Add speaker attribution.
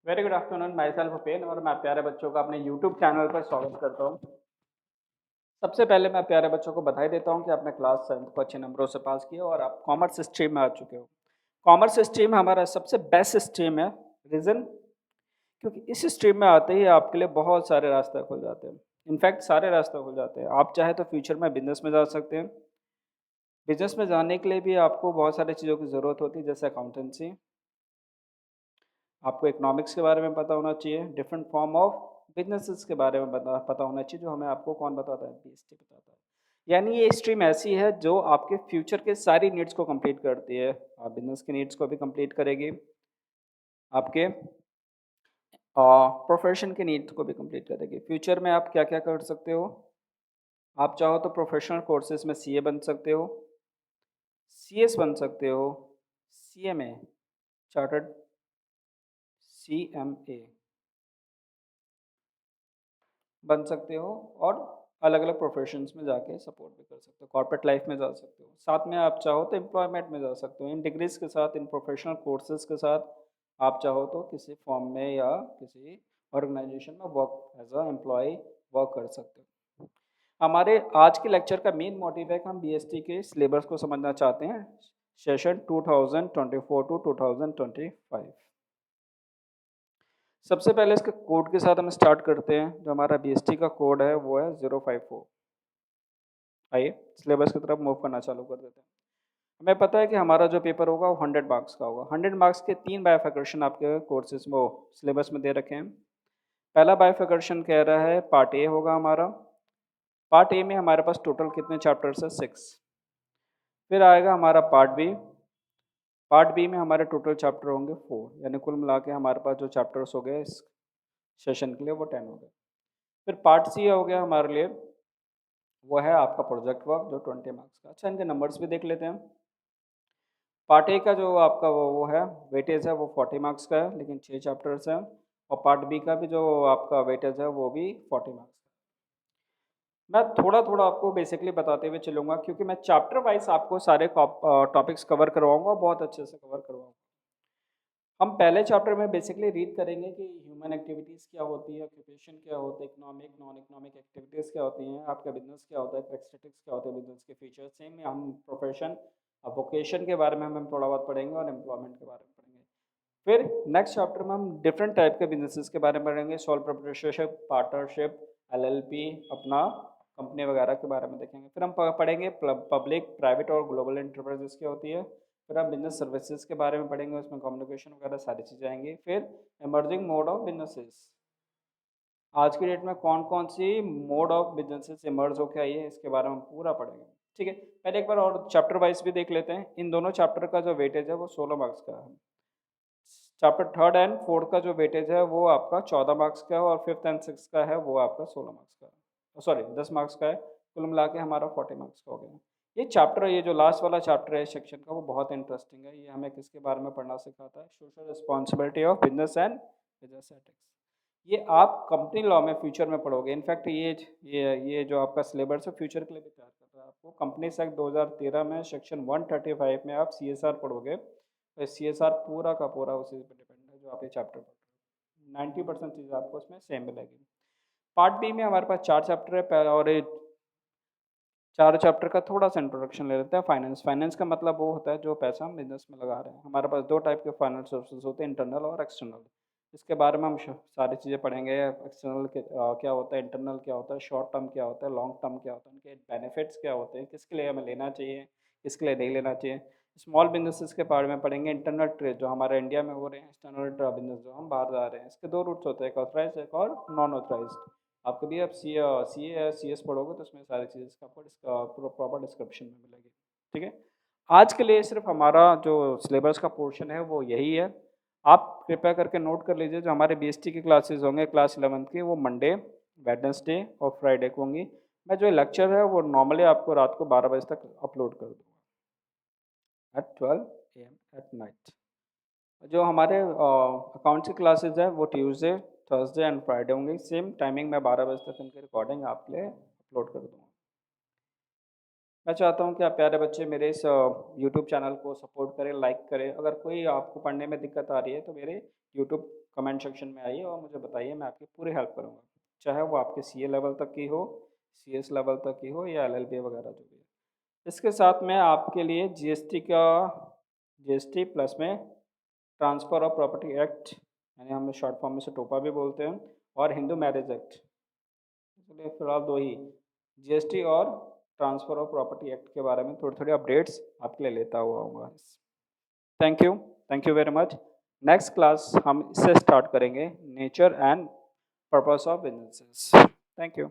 Speaker 1: Very good afternoon, my self Upen और मैं प्यारे बच्चों का अपने यूट्यूब चैनल पर स्वागत करता हूँ। सबसे पहले मैं प्यारे बच्चों को बधाई देता हूँ कि आपने क्लास 7 को अच्छे नंबरों से पास किया और आप कॉमर्स स्ट्रीम में आ चुके हो। कॉमर्स स्ट्रीम हमारा सबसे बेस्ट स्ट्रीम है। रीज़न, क्योंकि इस स्ट्रीम में आते ही आपके लिए बहुत सारे रास्ते खुल जाते हैं। इनफैक्ट सारे रास्ते खुल जाते हैं। आप चाहे तो फ्यूचर में बिजनेस में जा सकते हैं। बिजनेस में जाने के लिए भी आपको बहुत सारी चीज़ों की ज़रूरत होती है, जैसे अकाउंटेंसी। आपको इकोनॉमिक्स के बारे में पता होना चाहिए, डिफरेंट फॉर्म ऑफ बिजनेसेस के बारे में पता होना चाहिए, जो हमें आपको कौन बताता है, बीएसटी बताता है। यानी ये स्ट्रीम ऐसी है जो आपके फ्यूचर के सारी नीड्स को कंप्लीट करती है। आप बिजनेस के नीड्स को भी कंप्लीट करेगी, आपके प्रोफेशन के नीड्स को भी कंप्लीट करेगी। फ्यूचर में आप क्या क्या कर सकते हो, आप चाहो तो प्रोफेशनल कोर्सेज में सीए बन सकते हो, सीएस बन सकते हो, सीएमए, चार्टर्ड सीएमए बन सकते हो, और अलग अलग प्रोफेशंस में जाके सपोर्ट भी कर सकते हो, कॉर्पोरेट लाइफ में जा सकते हो। साथ में आप चाहो तो एम्प्लॉयमेंट में जा सकते हो, इन डिग्रीज के साथ, इन प्रोफेशनल कोर्सेज के साथ। आप चाहो तो किसी फॉर्म में या किसी ऑर्गेनाइजेशन में work as a employ work कर सकते हो। हमारे आज के लेक्चर का मेन मोटिव है कि हम बीएसटी के सिलेबस को समझना चाहते हैं, सेशन 2024 टू 2025। सबसे पहले इसके कोड के साथ हम स्टार्ट करते हैं। जो हमारा बीएसटी का कोड है वो है 054। आइए सिलेबस की तरफ मूव करना चालू कर देते हैं। हमें पता है कि हमारा जो पेपर होगा वो 100 मार्क्स का होगा। 100 मार्क्स के 3 बाइफिकेशन आपके कोर्सेज में सिलेबस में दे रखे हैं। पहला बाइफिकेशन कह रहा है पार्ट ए होगा हमारा। पार्ट ए में हमारे पास टोटल कितने चैप्टर्स है, 6। फिर आएगा हमारा पार्ट बी। पार्ट बी में हमारे टोटल चैप्टर होंगे 4, यानी कुल मिला के हमारे पास जो चैप्टर्स हो गए इस सेशन के लिए वो 10 हो गए। फिर पार्ट सी हो गया हमारे लिए, वो है आपका प्रोजेक्ट वर्क जो 20 मार्क्स का। अच्छा, इनके नंबर्स भी देख लेते हैं। पार्ट ए का जो आपका वो है वेटेज है वो 40 मार्क्स का है, लेकिन 6 चैप्टर्स हैं। और पार्ट बी का भी जो आपका वेटेज है वो भी 40 मार्क्स का। मैं थोड़ा थोड़ा आपको बेसिकली बताते हुए चलूँगा, क्योंकि मैं चैप्टर वाइज आपको सारे टॉपिक्स कवर करवाऊँगा, बहुत अच्छे से कवर करवाऊँगा। हम पहले चैप्टर में बेसिकली रीड करेंगे कि ह्यूमन एक्टिविटीज़ क्या होती है, ऑक्यूपेशन क्या होता है, इकोनॉमिक नॉन इकोनॉमिक एक्टिविटीज़ क्या होती हैं, आपका बिजनेस क्या होता है, स्टैटिस्टिक्स क्या होते हैं, बिजनेस के फीचर्स। सेम में हम प्रोफेशन, वोकेशन के बारे में हम थोड़ा बहुत पढ़ेंगे और एम्प्लॉयमेंट के बारे में पढ़ेंगे। फिर नेक्स्ट चैप्टर में हम डिफरेंट टाइप के बिजनेसेस के बारे में पढ़ेंगे, सोल प्रोप्राइटरशिप, पार्टनरशिप, एलएलपी, अपना कंपनी वगैरह के बारे में देखेंगे। फिर हम पढ़ेंगे पब्लिक, प्राइवेट और ग्लोबल एंटरप्राइजेस क्या होती है। फिर हम बिजनेस सर्विसेज के बारे में पढ़ेंगे, उसमें कम्युनिकेशन वगैरह सारी चीज़ें आएंगी। फिर इमर्जिंग मोड ऑफ बिजनेसेस, आज की डेट में कौन कौन सी मोड ऑफ बिजनेसेस इमर्ज होकर आई है, इसके बारे में हम पूरा पढ़ेंगे। ठीक है, पहले एक बार और चैप्टर वाइज भी देख लेते हैं। इन दोनों चैप्टर का जो वेटेज है वो 16 मार्क्स का है। चैप्टर थर्ड एंड फोर्थ का जो वेटेज है वो आपका 14 मार्क्स का है, और फिफ्थ एंड सिक्स का है वो आपका 16 मार्क्स का है, सॉरी 10 मार्क्स का है। कुल मिला के हमारा 40 मार्क्स का हो गया। ये चैप्टर, ये जो लास्ट वाला चैप्टर है सेक्शन का, वो बहुत इंटरेस्टिंग है। ये हमें किसके बारे में पढ़ना सिखाता है, social responsibility of business and business ethics. ये आप कंपनी लॉ में फ्यूचर में पढ़ोगे। इनफैक्ट ये जो आपका सिलेबस है फ्यूचर के लिए भी तैयार कर रहा है आपको। कंपनीज एक्ट 2013 में सेक्शन 135 में आप सीएसआर पढ़ोगे, तो सीएसआर पूरा का पूरा उसी पर डिपेंड है जो आप ये चैप्टर पढ़ रहे हो। 90% चीज़ आपको उसमें सेम मिलेगी। पार्ट बी में हमारे पास 4 चैप्टर है, और ये 4 चैप्टर का थोड़ा सा इंट्रोडक्शन ले लेते हैं। फाइनेंस, फाइनेंस का मतलब वो होता है जो पैसा हम बिजनेस में लगा रहे हैं। हमारे पास 2 टाइप के फाइनेंस सोर्सेज होते हैं, इंटरनल और एक्सटर्नल। इसके बारे में हम सारी चीज़ें पढ़ेंगे। एक्सटर्नल के क्या होता है, इंटरनल क्या होता है, शॉर्ट टर्म क्या होता है, लॉन्ग टर्म क्या होता है, उनके बेनिफिट्स क्या होते हैं, किसके लिए हमें लेना चाहिए, किसके लिए नहीं लेना चाहिए। स्मॉल बिजनेसेस के बारे में पढ़ेंगे, इंटरनल ट्रेड जो हमारे इंडिया में हो रहे हैं, एक्सटर्नल बिजनेस जो हम बाहर जा रहे हैं। इसके 2 रूट्स होते हैं, एक ऑथराइज, एक और नॉन ऑथराइज। आप कभी आप सी ए सी एस पढ़ोगे तो उसमें सारी चीज़ का आपको प्रॉपर डिस्क्रिप्शन में मिलेगी। ठीक है, आज के लिए सिर्फ हमारा जो सिलेबस का पोर्शन है वो यही है। आप कृपया करके नोट कर लीजिए, जो हमारे बीएसटी की क्लासेस होंगे क्लास 11th की, वो मंडे, वेडनेसडे और फ्राइडे को होंगी। मैं जो लेक्चर है वो नॉर्मली आपको रात को 12 बजे तक अपलोड कर दूँगा, एट 12 AM एट नाइट। जो हमारे अकाउंट्स की क्लासेस है वो ट्यूसडे, थर्सडे एंड फ्राइडे होंगी। सेम टाइमिंग में 12 बजे तक इनकी रिकॉर्डिंग आपके लिए अपलोड कर दूँगा। मैं चाहता हूँ कि आप प्यारे बच्चे मेरे इस यूट्यूब चैनल को सपोर्ट करें, लाइक करें। अगर कोई आपको पढ़ने में दिक्कत आ रही है तो मेरे यूट्यूब कमेंट सेक्शन में आइए और मुझे बताइए, मैं आपकी पूरी हेल्प करूँगा। चाहे वो आपके सीए लेवल तक की हो, सीएस लेवल तक की हो या एलएलबी वगैरह जो भी है। इसके साथ मैं आपके लिए जीएसटी प्लस में ट्रांसफ़र ऑफ प्रॉपर्टी एक्ट, यानी हम शॉर्ट फॉर्म में से टोपा भी बोलते हैं, और हिंदू मैरिज एक्ट, इसलिए फिलहाल दो ही, जीएसटी और ट्रांसफ़र ऑफ प्रॉपर्टी एक्ट के बारे में थोड़ी थोड़ी अपडेट्स आपके लिए लेता हुआ हूँ। Thank you very much. Next class हम इससे स्टार्ट करेंगे, nature and purpose of businesses. Thank you.